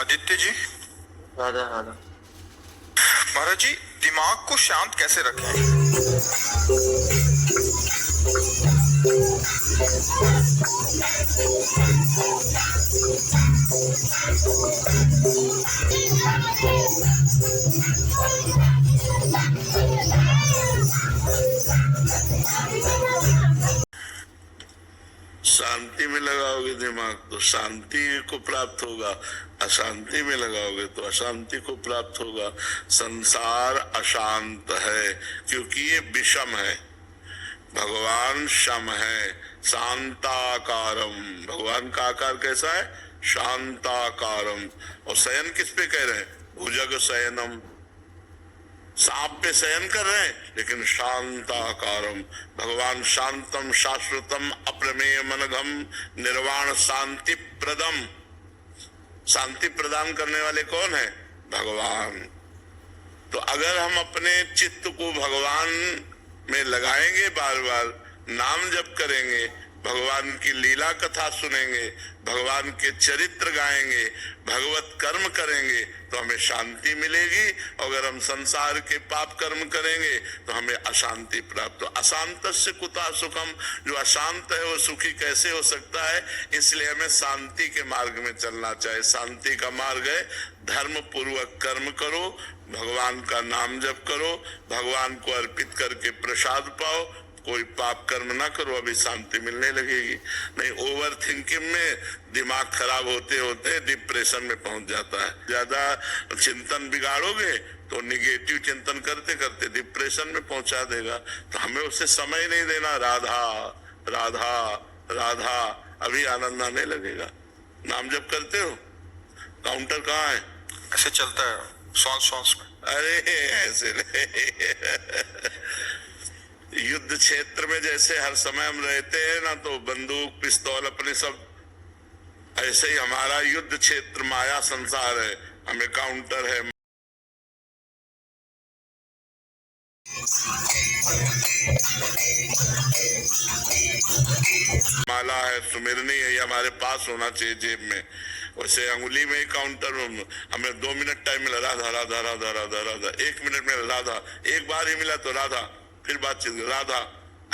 आदित्य जी। राधा राधा। महाराज जी, दिमाग को शांत कैसे रखें? शांति में लगाओगे दिमाग तो शांति को प्राप्त होगा, अशांति में लगाओगे तो अशांति को प्राप्त होगा। संसार अशांत है क्योंकि ये विषम है, भगवान शम है, शांताकारम। भगवान का आकार कैसा है? शांताकारम। और शयन किस पे कह रहे हैं? भुजग शयनम, सांप पे शयन कर रहे हैं, लेकिन शांताकारम। भगवान शांतम शाश्वतम अप्रमेय मनघम निर्वाण शांति प्रदम। शांति प्रदान करने वाले कौन है? भगवान। तो अगर हम अपने चित्त को भगवान में लगाएंगे, बार बार नाम जप करेंगे, भगवान की लीला कथा सुनेंगे, भगवान के चरित्र गाएंगे, भगवत कर्म करेंगे तो हमें शांति मिलेगी। अगर हम संसार के पाप कर्म करेंगे तो हमें अशांति प्राप्त हो। अशांतस्य कुतः सुखम, जो अशांत है वो सुखी कैसे हो सकता है? इसलिए हमें शांति के मार्ग में चलना चाहिए। शांति का मार्ग है धर्म पूर्वक कर्म करो, भगवान का नाम जप करो, भगवान को अर्पित करके प्रसाद पाओ, कोई पाप कर्म ना करो, अभी शांति मिलने लगेगी। नहीं, ओवर थिंकिंग में दिमाग खराब होते होते डिप्रेशन में पहुंच जाता है। ज्यादा चिंतन बिगाड़ोगे तो निगेटिव चिंतन करते करते डिप्रेशन में पहुंचा देगा। तो हमें उसे समय नहीं देना। राधा राधा राधा, अभी आनंद आने लगेगा। नाम जप करते हो? काउंटर कहाँ है? ऐसे चलता है सांस में। अरे ऐसे नहीं। युद्ध क्षेत्र में जैसे हर समय हम रहते हैं ना, तो बंदूक पिस्तौल अपने सब, ऐसे ही हमारा युद्ध क्षेत्र माया संसार है, हमें काउंटर है। माला है, सुमिरनी है, ये हमारे पास होना चाहिए जेब में। वैसे अंगुली में ही काउंटर, हमें 2 मिनट टाइम मिला, राधा राधा राधा राधा राधा, 1 मिनट में राधा, एक बार ही मिला तो राधा, फिर बातचीत राधा।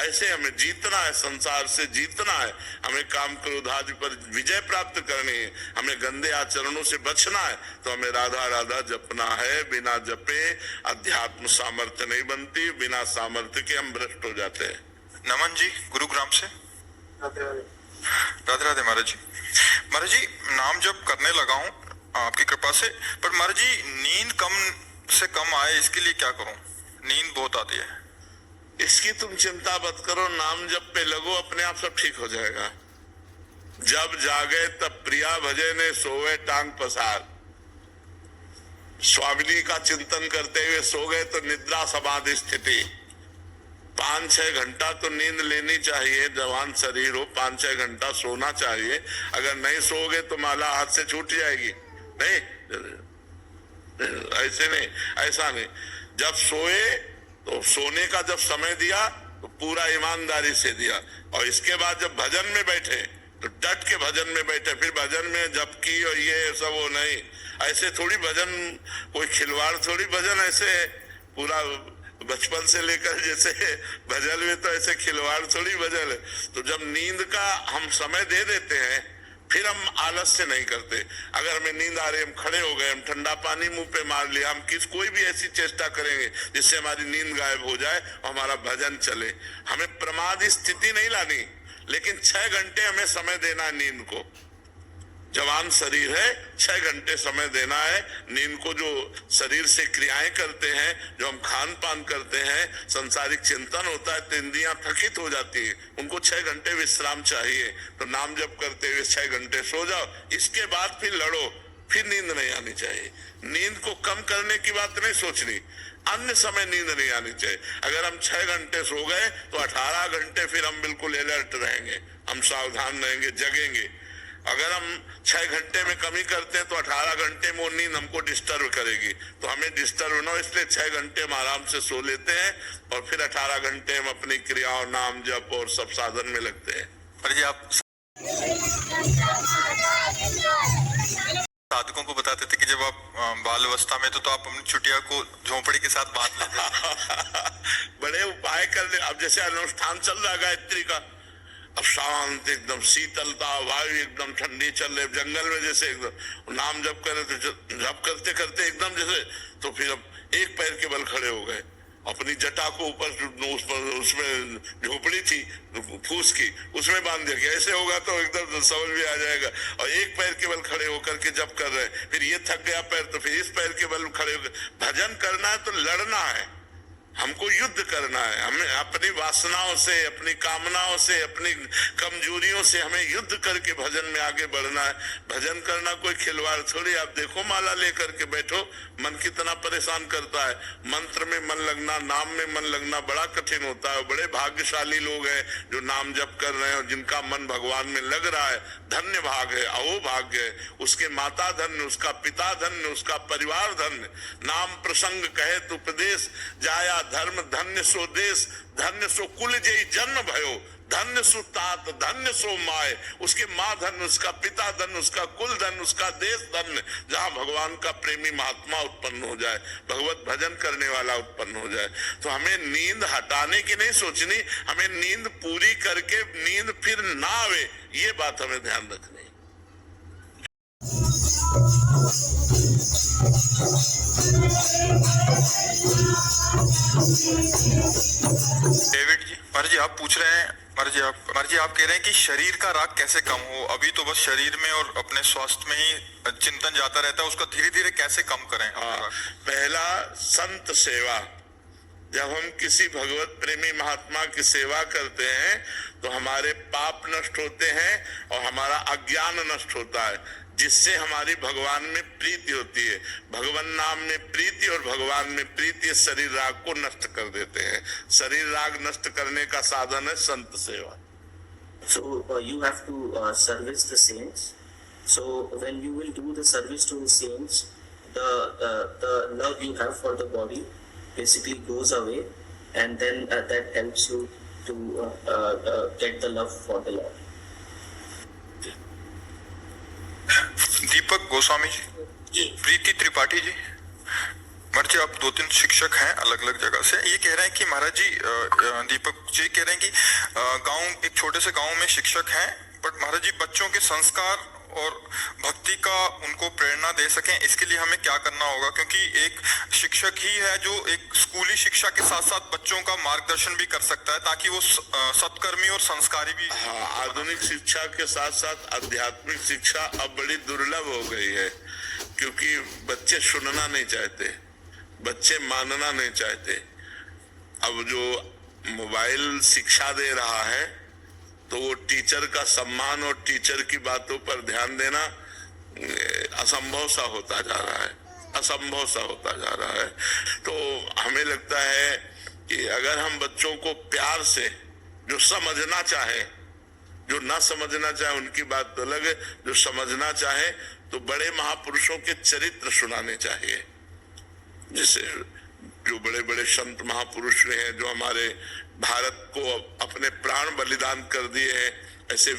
ऐसे हमें जीतना है, संसार से जीतना है, हमें काम क्रोध आदि पर विजय प्राप्त करनी है, हमें गंदे आचरणों से बचना है, तो हमें राधा राधा जपना है। बिना जपे अध्यात्म सामर्थ्य नहीं बनती, बिना सामर्थ्य के हम भ्रष्ट हो जाते हैं। नमन जी, गुरुग्राम से। राधे राधे महाराज जी। महाराज जी, नाम जप करने लगा हूँ आपकी कृपा से, पर महाराज जी नींद कम से कम आए, इसके लिए क्या करूँ? नींद बहुत आती है। इसकी तुम चिंता मत करो, नाम जप पे लगो, अपने आप सब ठीक हो जाएगा। जब जागे तब प्रिया भजे ने सोवे टांग पसार। स्वामिनी का चिंतन करते हुए सो गए तो निद्रा समाधि स्थिति। 5-6 घंटा तो नींद लेनी चाहिए, जवान शरीर हो 5-6 घंटा सोना चाहिए। अगर नहीं सोओगे तो माला हाथ से छूट जाएगी। नहीं, ऐसे नहीं, ऐसा नहीं। जब सोए तो सोने का जब समय दिया तो पूरा ईमानदारी से दिया, और इसके बाद जब भजन में बैठे तो डट के भजन में बैठे। फिर भजन में जब की और ये सब वो नहीं, ऐसे थोड़ी भजन, कोई खिलवाड़ थोड़ी भजन। ऐसे पूरा बचपन से लेकर जैसे भजन में तो ऐसे खिलवाड़ थोड़ी भजन है। तो जब नींद का हम समय दे देते हैं, फिर हम आलस्य नहीं करते। अगर हमें नींद आ रही, हम खड़े हो गए, हम ठंडा पानी मुंह पे मार लिया, हम कोई भी ऐसी चेष्टा करेंगे जिससे हमारी नींद गायब हो जाए और हमारा भजन चले। हमें प्रमाद स्थिति नहीं लानी, लेकिन 6 घंटे हमें समय देना है नींद को। जवान शरीर है, 6 घंटे समय देना है नींद को। जो शरीर से क्रियाएं करते हैं, जो हम खान पान करते हैं, संसारिक चिंतन होता है, तो इंद्रियां थकित हो जाती है, उनको 6 घंटे विश्राम चाहिए। तो नाम जप करते हुए 6 घंटे सो जाओ, इसके बाद फिर लड़ो, फिर नींद नहीं आनी चाहिए। नींद को कम करने की बात नहीं सोचनी, अन्य समय नींद नहीं आनी चाहिए। अगर हम 6 घंटे सो गए तो 18 घंटे फिर हम बिल्कुल अलर्ट रहेंगे, हम सावधान रहेंगे, जगेंगे। अगर हम 6 घंटे में कमी करते हैं तो 18 घंटे में वो नींद हमको डिस्टर्ब करेगी। तो हमें डिस्टर्ब ना हो, इसलिए 6 घंटे हम आराम से सो लेते हैं और फिर 18 घंटे हम अपनी क्रियाओं, नाम जप और सब साधन में लगते हैं। पर जी आप साधकों को बताते थे कि जब आप बाल अवस्था में तो आप अपनी छुट्टियां को झोंपड़ी के साथ बांध लेते। बड़े उपाय कर ले। अब जैसे अनुष्ठान चल रहा है गायत्री का, अब शांत एकदम शीतलता, वायु एकदम ठंडी चल रही, जंगल में जैसे एकदम नाम जप करे तो जप करते करते एकदम जैसे, तो फिर अब एक पैर के बल खड़े हो गए, अपनी जटा को ऊपर उसमें झोपड़ी थी फूस की, उसमें बांध दिया। ऐसे होगा तो एकदम समझ भी आ जाएगा। और एक पैर के बल खड़े होकर के जप कर रहे, फिर ये थक गया पैर तो फिर इस पैर के बल खड़े होकर भजन करना है। तो लड़ना है, हमको युद्ध करना है। हमें अपनी वासनाओं से, अपनी कामनाओं से, अपनी कमजोरियों से हमें युद्ध करके भजन में आगे बढ़ना है। भजन करना कोई खिलवाड़ थोड़ी। आप देखो, माला लेकर के बैठो, मन कितना परेशान करता है। मंत्र में मन लगना, नाम में मन लगना बड़ा कठिन होता है। बड़े भाग्यशाली लोग हैं जो नाम जप कर रहे हैं और जिनका मन भगवान में लग रहा है। धन्य भाग है, अहो भाग्य है। उसके माता धन्य, उसका पिता धन्य, उसका परिवार धन्य। नाम प्रसंग कहे तो उपदेश जाया धर्म, धन्य सो देश, धन्य सो कुल जय जन्म भयो, धन्य सो तात, धन्य सो माए। उसके माँ धन्य, उसका पिता धन्य, उसका कुल धन्य, उसका देश धन्य, जहाँ भगवान का प्रेमी महात्मा उत्पन्न हो जाए, भगवत भजन करने वाला उत्पन्न हो जाए। तो हमें नींद हटाने की नहीं सोचनी, हमें नींद पूरी करके नींद फिर ना आवे, ये बात हमें ध्यान रखनी। डेविड जी, महाराज जी आप पूछ रहे हैं, महाराज जी आप कह रहे हैं कि शरीर का राग कैसे कम हो। अभी तो बस शरीर में और अपने स्वास्थ्य में ही चिंतन जाता रहता है, उसको धीरे धीरे कैसे कम करें? पहला संत सेवा। जब हम किसी भगवत प्रेमी महात्मा की सेवा करते हैं तो हमारे पाप नष्ट होते हैं और हमारा अज्ञान नष्ट होता है, जिससे हमारी भगवान में प्रीति होती है। भगवान नाम में प्रीति और भगवान में प्रीति शरीर राग को नष्ट कर देते हैं। शरीर राग नष्ट करने का साधन है संत सेवा। So you have to service the saints. So when you will do the service to the saints, the love you have for the body basically goes away, and then that helps you to get the love for the Lord. दीपक गोस्वामी जी, प्रीति त्रिपाठी जी, महाराज जी आप 2-3 शिक्षक हैं अलग अलग जगह से, ये कह रहे हैं कि महाराज जी दीपक जी कह रहे हैं कि गांव, एक छोटे से गांव में शिक्षक हैं, बट महाराज जी बच्चों के संस्कार और भक्ति का उनको प्रेरणा दे सकें, इसके लिए हमें क्या करना होगा? क्योंकि एक शिक्षक ही है जो एक स्कूली शिक्षा के साथ साथ बच्चों का मार्गदर्शन भी कर सकता है, ताकि वो सत्कर्मी और संस्कारी भी। हाँ, आधुनिक शिक्षा के साथ साथ आध्यात्मिक शिक्षा अब बड़ी दुर्लभ हो गई है, क्योंकि बच्चे सुनना नहीं चाहते, बच्चे मानना नहीं चाहते। अब जो मोबाइल शिक्षा दे रहा है, तो वो टीचर का सम्मान और टीचर की बातों पर ध्यान देना असंभव सा होता जा रहा है, असंभव सा होता जा रहा है। तो हमें लगता है कि अगर हम बच्चों को प्यार से, जो समझना चाहे, जो ना समझना चाहे उनकी बात तो अलग है, जो समझना चाहे तो बड़े महापुरुषों के चरित्र सुनाने चाहिए। जैसे जो बड़े बड़े संत महापुरुष रहे हैं, जो हमारे भारत को अपने प्राण बलिदान कर दिए हैं, ऐसे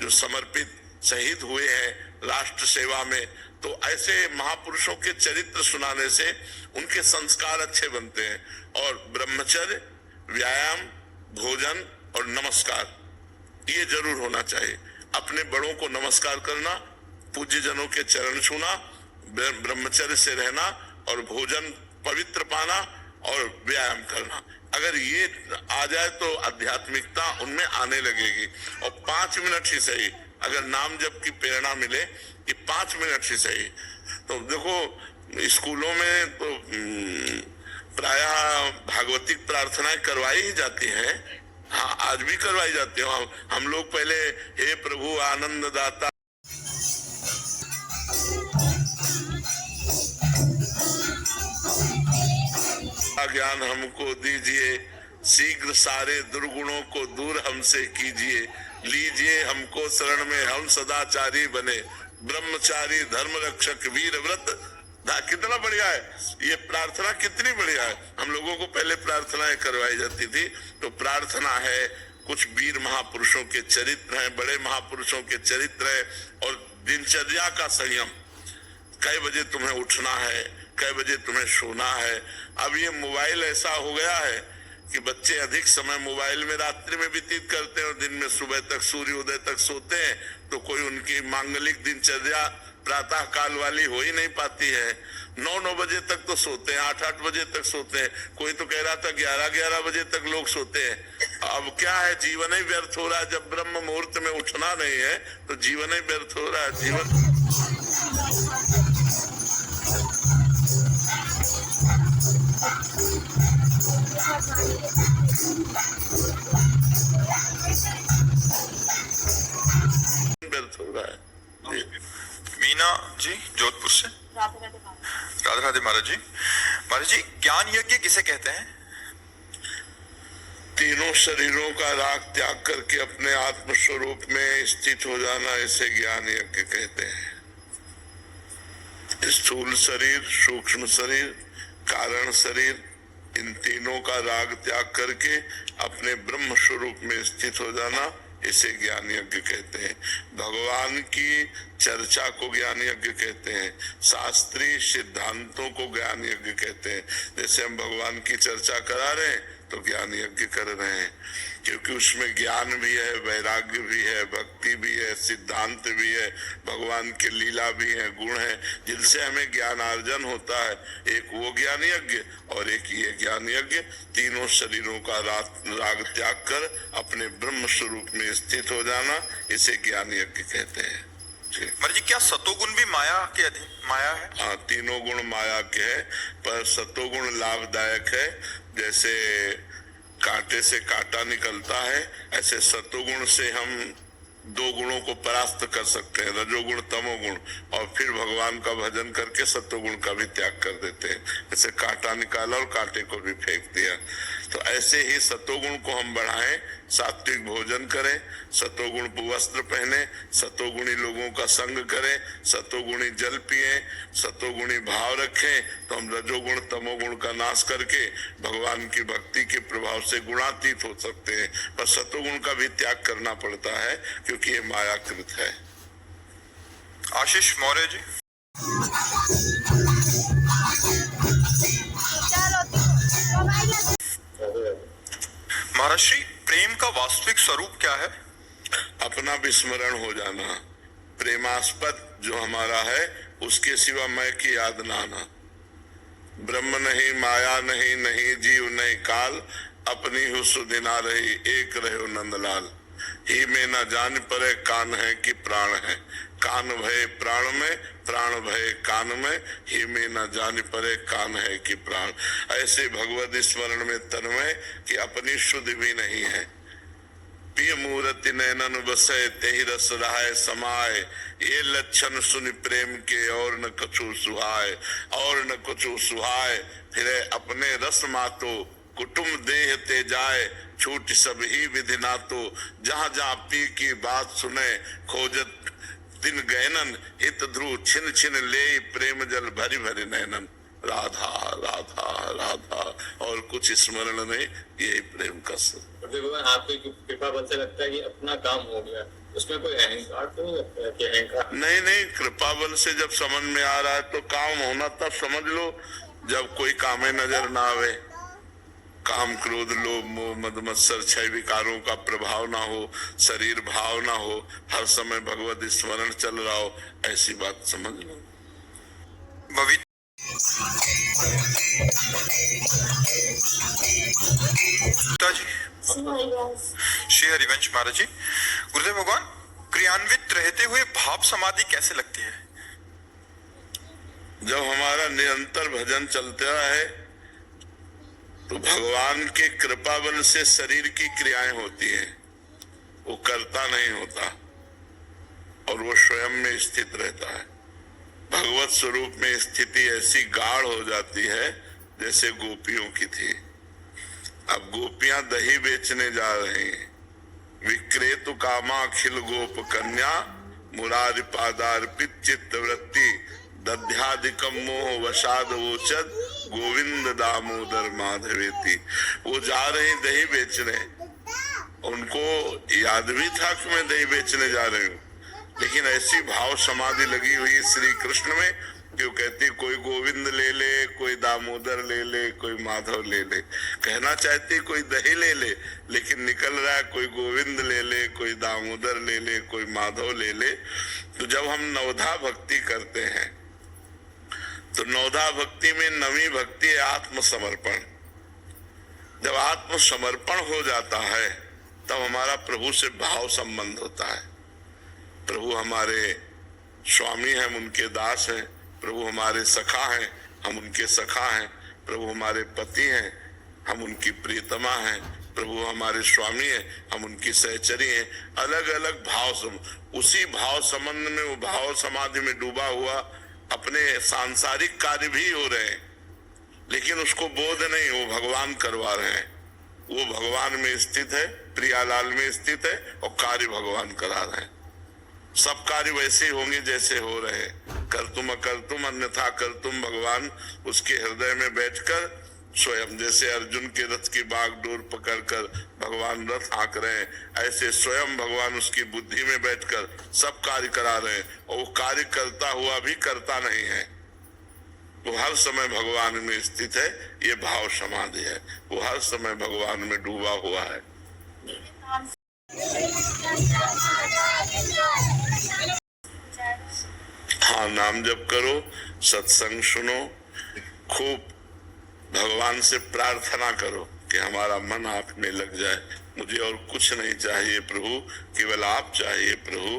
जो समर्पित शहीद हुए हैं राष्ट्र सेवा में, तो ऐसे महापुरुषों के चरित्र सुनाने से उनके संस्कार अच्छे बनते हैं। और ब्रह्मचर्य, व्यायाम, भोजन और नमस्कार, ये जरूर होना चाहिए। अपने बड़ों को नमस्कार करना, पूज्य जनों के चरण छूना, ब्रह्मचर्य से रहना और भोजन पवित्र पाना और व्यायाम करना, अगर ये आ जाए तो आध्यात्मिकता उनमें आने लगेगी। और 5 मिनट ही सही, अगर नाम जप की प्रेरणा मिले, ये 5 मिनट ही सही। तो देखो स्कूलों में तो प्रायः भागवतिक प्रार्थनाएं करवाई ही जाती हैं। हाँ, आज भी करवाई जाती है। हम लोग पहले हे प्रभु आनंद दाता ज्ञान हमको दीजिए, शीघ्र सारे दुर्गुणों को दूर हमसे कीजिए, लीजिए हमको शरण में, हम सदाचारी बने, ब्रह्मचारी धर्म रक्षक वीर व्रत। कितना बढ़िया है ये प्रार्थना, कितनी बढ़िया है। हम लोगों को पहले प्रार्थनाएं करवाई जाती थी, तो प्रार्थना है, कुछ वीर महापुरुषों के चरित्र हैं, बड़े महापुरुषों के चरित्र है, और दिनचर्या का संयम, कई बजे तुम्हें उठना है, कई बजे तुम्हें सोना है। अब ये मोबाइल ऐसा हो गया है कि बच्चे अधिक समय मोबाइल में रात्रि में व्यतीत करते हैं और दिन में सुबह तक, सूर्योदय तक सोते हैं, तो कोई उनकी मांगलिक दिनचर्या प्रातः काल वाली हो ही नहीं पाती है। 9-9 बजे तक तो सोते हैं, 8-8 बजे तक सोते हैं, कोई तो कह रहा था 11-11 बजे तक लोग सोते हैं। अब क्या है, जीवन ही व्यर्थ हो रहा है। जब ब्रह्म मुहूर्त में उठना नहीं है तो जीवन ही व्यर्थ हो रहा है। जीवन व्यर्थ हो रहा है। मीना जी जोधपुर से। राधे राधे महाराज जी। महाराज जी, ज्ञान यज्ञ किसे कहते हैं? तीनों शरीरों का राग त्याग करके अपने आत्म स्वरूप में स्थित हो जाना, इसे ज्ञान यज्ञ कहते हैं। स्थूल शरीर, सूक्ष्म शरीर, कारण शरीर, इन तीनों का राग त्याग करके अपने ब्रह्म स्वरूप में स्थित हो जाना, इसे ज्ञान यज्ञ कहते हैं। भगवान की चर्चा को ज्ञान यज्ञ कहते हैं, शास्त्रीय सिद्धांतों को ज्ञान यज्ञ कहते हैं। जैसे हम भगवान की चर्चा करा रहे हैं तो ज्ञान यज्ञ कर रहे हैं, क्योंकि उसमें ज्ञान भी है, वैराग्य भी है, भक्ति भी है, सिद्धांत भी है, भगवान के लीला भी है, गुण है, जिनसे हमें ज्ञान अर्जन होता है। एक वो ज्ञान यज्ञ और एक ये ज्ञान यज्ञ। तीनों शरीरों का राग त्याग कर अपने ब्रह्म स्वरूप में स्थित हो जाना, इसे ज्ञान यज्ञ कहते हैं। महाराज जी, क्या सतोगुण भी माया के अधीन माया है? हाँ, तीनों गुण माया के है, पर सतोगुण लाभदायक है। जैसे कांटे से कांटा निकलता है, ऐसे सतोगुण से हम 2 गुणों को परास्त कर सकते हैं, रजोगुण तमोगुण, और फिर भगवान का भजन करके सतोगुण का भी त्याग कर देते हैं। जैसे कांटा निकाला और कांटे को भी फेंक दिया। तो ऐसे ही सतोगुण को हम बढ़ाएं, सात्विक भोजन करें, सतोगुण वस्त्र पहने, सतोगुणी लोगों का संग करें, सतोगुणी जल पिए, सतोगुणी भाव रखें, तो हम रजोगुण तमोगुण का नाश करके भगवान की भक्ति के प्रभाव से गुणातीत हो सकते हैं। पर सतोगुण का भी त्याग करना पड़ता है क्योंकि ये मायाकृत है। आशीष मौर्य जी। महाराज श्री, प्रेम का वास्तविक स्वरूप क्या है? अपना विस्मरण हो जाना, प्रेमास्पद जो हमारा है उसके सिवा मैं की याद ना आना। ब्रह्म नहीं, माया नहीं, नहीं जीव नहीं काल, अपनी ही सुधिना रही, एक रहो नंदलाल। ही में न जान परे कान है कि प्राण है, कान भय प्राण में, प्राण भय कान में, ही में न जान परे कान है कि प्राण। ऐसे भगवत स्मरण में तन्मय कि अपनी शुद्ध भी नहीं है। पिय मूर्ति नैनन बसे तेहि रस रहाय समाय, ये लक्षण सुन प्रेम के और न कछु सुहाय, और न कछु सुहाय। फिर अपने रस मातो कुटुम देह ते जाए, छूट सब ही विधि नातो। जहाँ जहाँ पी की बात सुने, खोजत दिन गैनन, हित ध्रुव छिन छिन ले, प्रेम जल भरी भरी नैनन। राधा राधा राधा, और कुछ स्मरण नहीं, यही प्रेम का भगवान आपकी कृपा बल से लगता है कि अपना काम हो गया, उसमें कोई अहंकार तो नहीं लगता है कि अहंकार? नहीं नहीं, कृपा बल से जब समझ में आ रहा है तो काम होना तब समझ लो जब कोई कामे नजर ना आवे, काम क्रोध लोभ मोह मद मत्सर छह विकारों का प्रभाव ना हो, शरीर भाव ना हो, हर समय भगवत स्मरण चल रहा हो, ऐसी बात समझ लो। बबीता जी। श्री हरिवंश महाराज जी। गुरुदेव भगवान, क्रियान्वित रहते हुए भाव समाधि कैसे लगती है? जब हमारा निरंतर भजन चलता रहे तो भगवान के कृपा बल से शरीर की क्रियाएं होती हैं, वो करता नहीं होता और वो स्वयं में स्थित रहता है। भगवत स्वरूप में स्थिति ऐसी गाढ़ हो जाती है जैसे गोपियों की थी। अब गोपियां दही बेचने जा रही हैं, विक्रेतु कामा अखिल गोप कन्या, मुरारि पादार्पित चित्त वृत्ति, दध्यादिकम मोह वसाद वोचद, गोविंद दामोदर माधवेति। वो जा रही दही बेचने, उनको याद भी था कि मैं दही बेचने जा रही हूँ, लेकिन ऐसी भाव समाधि लगी हुई श्री कृष्ण में क्यों कहती कोई गोविंद ले ले, कोई दामोदर ले ले, कोई माधव ले ले। कहना चाहती कोई दही ले ले, लेकिन निकल रहा है कोई गोविंद ले ले, कोई दामोदर ले ले, कोई माधव ले ले। तो जब हम नवधा भक्ति करते हैं तो नवधा भक्ति में नवी भक्ति है आत्मसमर्पण। जब आत्मसमर्पण हो जाता है तब हमारा प्रभु से भाव संबंध होता है। प्रभु हमारे स्वामी हैं, हम उनके दास हैं। प्रभु हमारे सखा हैं, हम उनके सखा हैं। प्रभु हमारे पति हैं, हम उनकी प्रियतमा हैं। प्रभु हमारे स्वामी हैं, हम उनकी सहचरी हैं। अलग अलग भाव उसी भाव संबंध में, वो भाव समाधि में डूबा हुआ अपने सांसारिक कार्य भी हो रहे हैं, लेकिन उसको बोध नहीं, वो भगवान करवा रहे हैं। वो भगवान में स्थित है, प्रियालाल में स्थित है और कार्य भगवान करा रहे हैं। सब कार्य वैसे ही होंगे जैसे हो रहे हैं। कर तुम अकर तुम अन्यथा कर तुम, भगवान उसके हृदय में बैठकर स्वयं, जैसे अर्जुन के रथ की बागडोर पकड़कर भगवान रथ हाँक रहे हैं, ऐसे स्वयं भगवान उसकी बुद्धि में बैठकर सब कार्य करा रहे हैं। और वो कार्य करता हुआ भी करता नहीं है, वो हर समय भगवान में स्थित है। ये भाव समाधि है, वो हर समय भगवान में डूबा हुआ है। हाँ, नाम जप करो, सत्संग सुनो, खूब भगवान से प्रार्थना करो कि हमारा मन आप में लग जाए। मुझे और कुछ नहीं चाहिए प्रभु, केवल आप चाहिए प्रभु।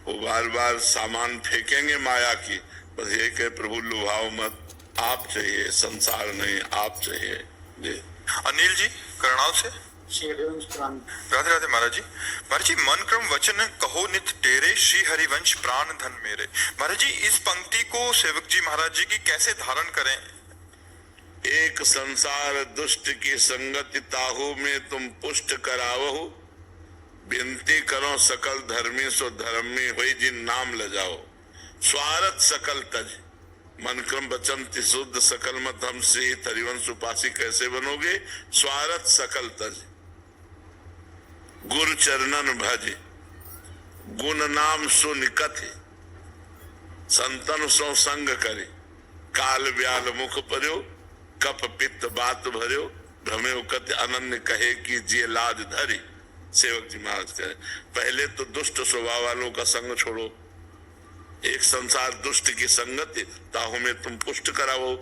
वो बार बार सामान फेंकेंगे माया की, बस ये कहे प्रभु लुभाओ मत, आप चाहिए, संसार नहीं, आप चाहिए। जी अनिल जी करनाल से। राधे राधे महाराज जी। महाराज जी, मन क्रम वचन कहो नित तेरे, श्री हरिवंश प्राण धन मेरे। महाराज जी, इस पंक्ति को सेवक जी महाराज जी की कैसे धारण करें? एक संसार दुष्ट की संगति ताहू में तुम पुष्ट करावहु, विनती करो सकल धर्मी सो धर्मी हुई जिन नाम ल जाओ। स्वार्थ सकल तज मन क्रम वचन शुद्ध सकल मत हम श्री हरिवंश उपासी कैसे बनोगे? स्वार्थ सकल तज गुरु चरणन भज, गुण नाम सुन कथि, संतन सो संग करे, काल व्याल मुख पर्यो, कप पित्त बात भर्यो, भ्रमे कत अनन्य कहे कि जिये लाज धरी। सेवक जी महाराज कहे पहले तो दुष्ट स्वभाव वालों का संग छोड़ो, एक संसार दुष्ट की संगति ताहू में तुम पुष्ट कराओ।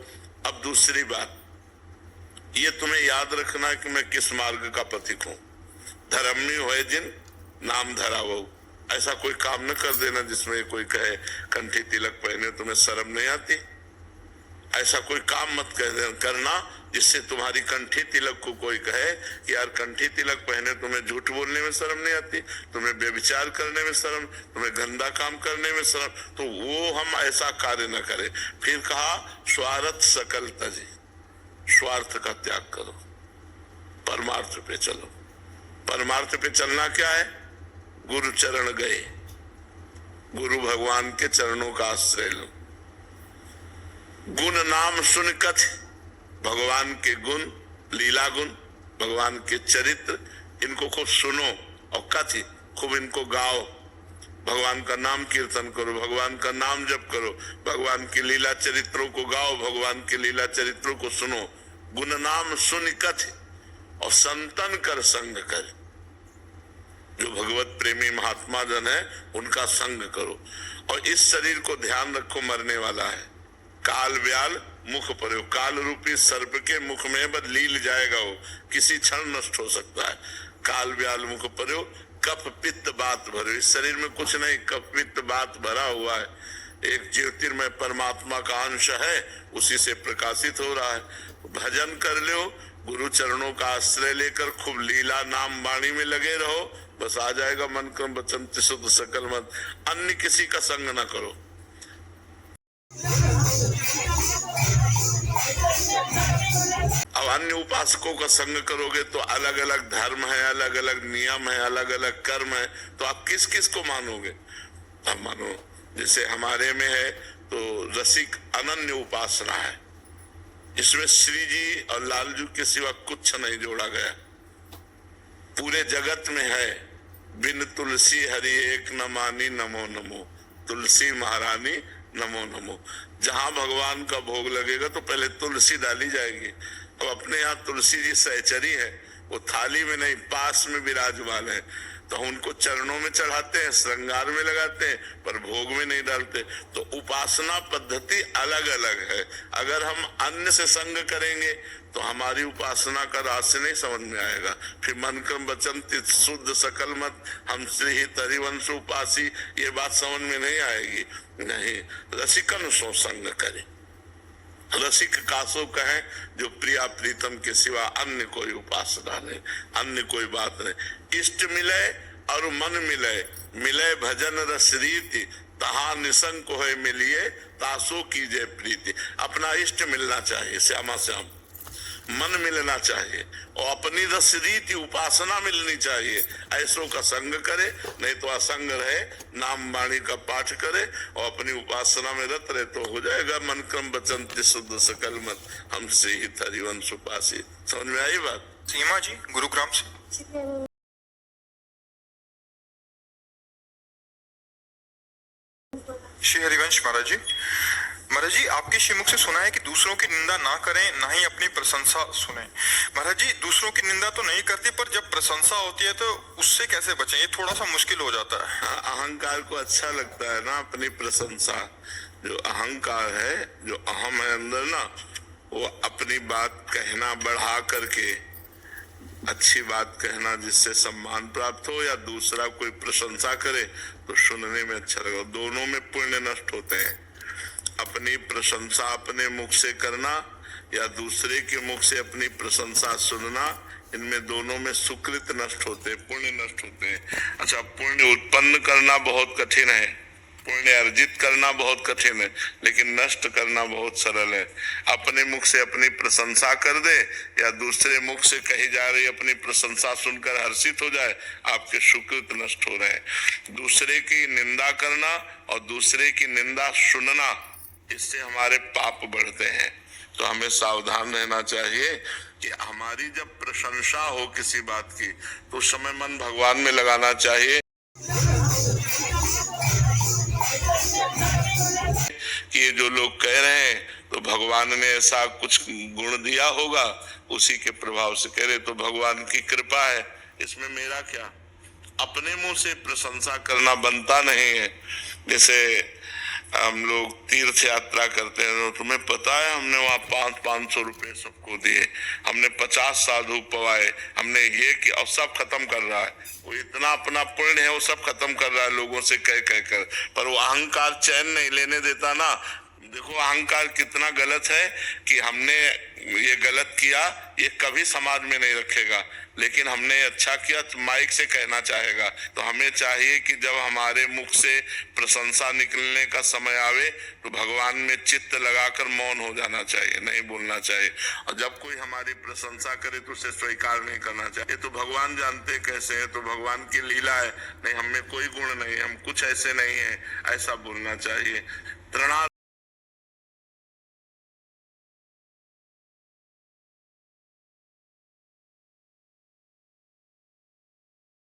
अब दूसरी बात ये तुम्हें याद रखना कि मैं किस मार्ग का पथिक हूं। धर्मी होए जिन नाम धरावो, ऐसा कोई काम न कर देना जिसमें कोई कहे कंठी तिलक पहने तुम्हें शर्म नहीं आती। ऐसा कोई काम मत करना जिससे तुम्हारी कंठी तिलक को कोई कहे कि यार कंठी तिलक पहने तुम्हें झूठ बोलने में शर्म नहीं आती, तुम्हें व्यभिचार करने में शर्म, तुम्हें गंदा काम करने में शर्म, तो वो हम ऐसा कार्य न करें। फिर कहा स्वार्थ सकल तजी, स्वार्थ का त्याग करो, परमार्थ पे चलो। परमार्थ पे चलना क्या है? गुरु चरण गए, गुरु भगवान के चरणों का आश्रय लो। गुण नाम सुन कथ, भगवान के गुण, लीला गुण, भगवान के चरित्र, इनको खूब सुनो और कथ खूब इनको गाओ। भगवान का नाम कीर्तन करो, भगवान का नाम जप करो, भगवान की लीला चरित्रों को गाओ, भगवान के लीला चरित्रों को सुनो। गुण नाम सुन कथ और संतन कर संग कर, जो भगवत प्रेमी महात्मा जन है उनका संग करो। और इस शरीर को ध्यान रखो, मरने वाला है। काल व्याल मुख पर्यो, काल रूपी सर्प के मुख में बद लील जाएगा, वो किसी क्षण नष्ट हो सकता है। काल व्याल मुख पर्यो, कफ पित्त बात भरो, इस शरीर में कुछ नहीं, कफ पित्त बात भरा हुआ है। एक ज्योतिर्मय परमात्मा का अंश है, उसी से प्रकाशित हो रहा है। भजन कर लो, गुरु चरणों का आश्रय लेकर खूब लीला नाम वाणी में लगे रहो, बस आ जाएगा मन क्रम वचन शुद्ध सकल मत। अन्य किसी का संग ना करो। अब अन्य उपासकों का संग करोगे तो अलग अलग धर्म है, अलग अलग नियम है, अलग अलग कर्म है, तो आप किस किस को मानोगे? अब मानो जैसे हमारे में है तो रसिक अनन्य उपासना है, इसमें श्री जी और लालजू के सिवा कुछ नहीं जोड़ा गया। पूरे जगत में है बिन तुलसी हरि एक न मानी नमो नमो, तुलसी महारानी नमो नमो। जहां भगवान का भोग लगेगा तो पहले तुलसी डाली जाएगी। अब अपने यहाँ तुलसी जी सहचरी है, वो थाली में नहीं पास में विराजमान है, तो उनको चरणों में चढ़ाते हैं, श्रृंगार में लगाते हैं, पर भोग में नहीं डालते। तो उपासना पद्धति अलग अलग है। अगर हम अन्य से संग करेंगे तो हमारी उपासना का रहस्य नहीं समझ में आएगा। फिर मन क्रम वचन शुद्ध सकल मत हम श्री हरिवंश उपासी, ये बात समझ में नहीं आएगी। नहीं, रसिकन सो संग करे। रसिक कासो कहें जो प्रिया प्रीतम के सिवा अन्य कोई उपासना नहीं, अन्य कोई बात नहीं। इष्ट मिले और मन मिले, मिले भजन रस रीति, तहा निसंग होए मिलिए तासो कीजे प्रीति। अपना इष्ट मिलना चाहिए, श्यामा श्याम मन मिलना चाहिए, और अपनी रस रीति उपासना मिलनी चाहिए। ऐसों का संग करे, नहीं तो असंग रहे, नाम वाणी का पाठ करे और अपनी उपासना में रत रहे तो हो जाएगा मन क्रम वचन शुद्ध सकल मत हम से ही हरिवंश उपासी। समझ में आई बात? सीमा जी गुरुग्राम से। श्री हरिवंश महाराज जी, महाराज जी आपके श्रीमुख से सुना है कि दूसरों की निंदा ना करें, ना ही अपनी प्रशंसा सुने। महाराज जी दूसरों की निंदा तो नहीं करती, पर जब प्रशंसा होती है तो उससे कैसे बचें? ये थोड़ा सा मुश्किल हो जाता है। अहंकार को अच्छा लगता है ना अपनी प्रशंसा। जो अहंकार है, जो अहम है अंदर ना, वो अपनी बात कहना बढ़ा करके, अच्छी बात कहना जिससे सम्मान प्राप्त हो, या दूसरा कोई प्रशंसा करे तो सुनने में अच्छा लगे, दोनों में पुण्य नष्ट होते हैं। अपनी प्रशंसा अपने मुख से करना या दूसरे के मुख से अपनी प्रशंसा सुनना, इनमें दोनों में सुकृत नष्ट होते हैं, पुण्य नष्ट होते हैं। अच्छा, पुण्य उत्पन्न करना बहुत कठिन है, पुण्य अर्जित करना बहुत कठिन है, लेकिन नष्ट करना बहुत सरल है। अपने मुख से अपनी प्रशंसा कर दे या दूसरे मुख से कही जा रही अपनी प्रशंसा सुनकर हर्षित हो जाए, आपके सुकृत नष्ट हो रहे हैं। दूसरे की निंदा करना और दूसरे की निंदा सुनना, इससे हमारे पाप बढ़ते हैं। तो हमें सावधान रहना चाहिए कि हमारी जब प्रशंसा हो किसी बात की, तो उस समय मन भगवान में लगाना चाहिए कि ये जो लोग कह रहे हैं तो भगवान ने ऐसा कुछ गुण दिया होगा, उसी के प्रभाव से कह रहे, तो भगवान की कृपा है, इसमें मेरा क्या। अपने मुंह से प्रशंसा करना बनता नहीं है। जैसे हम लोग तीर्थ यात्रा करते हैं, तो तुम्हें पता है हमने वहाँ 500 रुपए सबको दिए, हमने 50 साधु पवाए, हमने ये किया, और सब खत्म कर रहा है। वो इतना अपना पुण्य है, वो सब खत्म कर रहा है लोगों से कह कर, पर वो अहंकार चैन नहीं लेने देता ना। देखो अहंकार कितना गलत है कि हमने ये गलत किया, ये कभी समाज में नहीं रखेगा, लेकिन हमने अच्छा किया तो माइक से कहना चाहेगा। तो हमें चाहिए कि जब हमारे मुख से प्रशंसा निकलने का समय आवे तो भगवान में चित्त लगाकर मौन हो जाना चाहिए, नहीं बोलना चाहिए। और जब कोई हमारी प्रशंसा करे तो उसे स्वीकार नहीं करना चाहिए। तो भगवान जानते कैसे है, तो भगवान की लीला है, नहीं हमें कोई गुण नहीं, हम कुछ ऐसे नहीं है, ऐसा बोलना चाहिए। तृणा